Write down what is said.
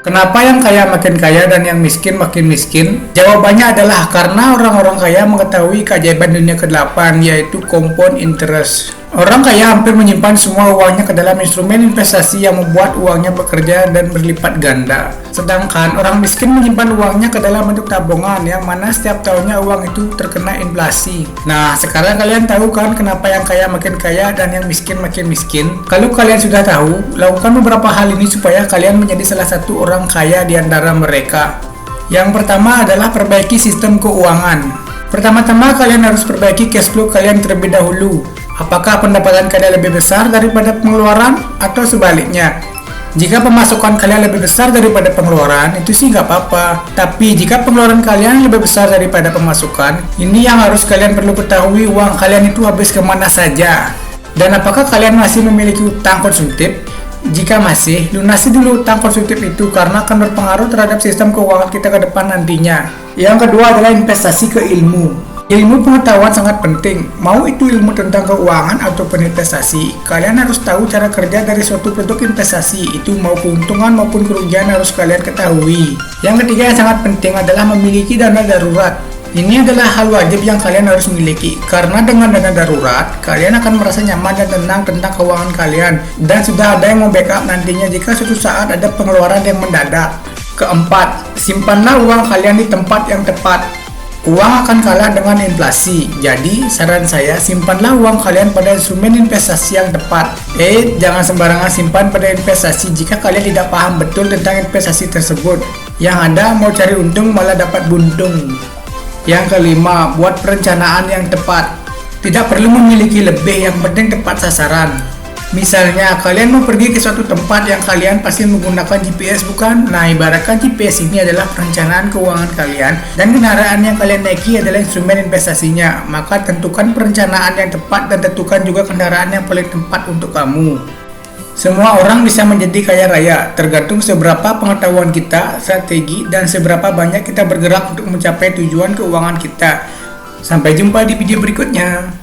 Kenapa yang kaya makin kaya dan yang miskin makin miskin? Jawabannya adalah karena orang-orang kaya mengetahui keajaiban dunia ke-8, yaitu compound interest. Orang kaya hampir menyimpan semua uangnya ke dalam instrumen investasi yang membuat uangnya bekerja dan berlipat ganda. Sedangkan orang miskin menyimpan uangnya ke dalam bentuk tabungan yang mana setiap tahunnya uang itu terkena inflasi. Nah, sekarang kalian tahu kan kenapa yang kaya makin kaya dan yang miskin makin miskin? Kalau kalian sudah tahu, lakukan beberapa hal ini supaya kalian menjadi salah satu orang kaya di antara mereka. Yang pertama adalah perbaiki sistem keuangan. Pertama-tama kalian harus perbaiki cash flow kalian terlebih dahulu. Apakah pendapatan kalian lebih besar daripada pengeluaran atau sebaliknya? Jika pemasukan kalian lebih besar daripada pengeluaran, itu sih nggak apa-apa. Tapi jika pengeluaran kalian lebih besar daripada pemasukan, ini yang harus kalian perlu ketahui, uang kalian itu habis kemana saja. Dan apakah kalian masih memiliki utang konsumtif? Jika masih, lunasi dulu utang konsumtif itu karena akan berpengaruh terhadap sistem keuangan kita ke depan nantinya. Yang kedua adalah investasi ke ilmu. Ilmu pengetahuan sangat penting, mau itu ilmu tentang keuangan ataupun investasi. Kalian harus tahu cara kerja dari suatu produk investasi, itu mau keuntungan maupun kerugian harus kalian ketahui. Yang ketiga yang sangat penting adalah memiliki dana darurat. Ini adalah hal wajib yang kalian harus miliki, karena dengan dana darurat, kalian akan merasa nyaman dan tenang tentang keuangan kalian, dan sudah ada yang membackup nantinya jika suatu saat ada pengeluaran yang mendadak. Keempat, simpanlah uang kalian di tempat yang tepat. Uang akan kalah dengan inflasi, jadi saran saya simpanlah uang kalian pada instrumen investasi yang tepat. Jangan sembarangan simpan pada investasi jika kalian tidak paham betul tentang investasi tersebut. Yang ada mau cari untung malah dapat buntung. Yang kelima, buat perencanaan yang tepat. Tidak perlu memiliki lebih, yang penting tepat sasaran. Misalnya, kalian mau pergi ke suatu tempat yang kalian pasti menggunakan GPS, bukan? Nah, ibaratkan GPS ini adalah perencanaan keuangan kalian dan kendaraan yang kalian naiki adalah instrumen investasinya. Maka tentukan perencanaan yang tepat dan tentukan juga kendaraan yang paling tepat untuk kamu. Semua orang bisa menjadi kaya raya, tergantung seberapa pengetahuan kita, strategi, dan seberapa banyak kita bergerak untuk mencapai tujuan keuangan kita. Sampai jumpa di video berikutnya.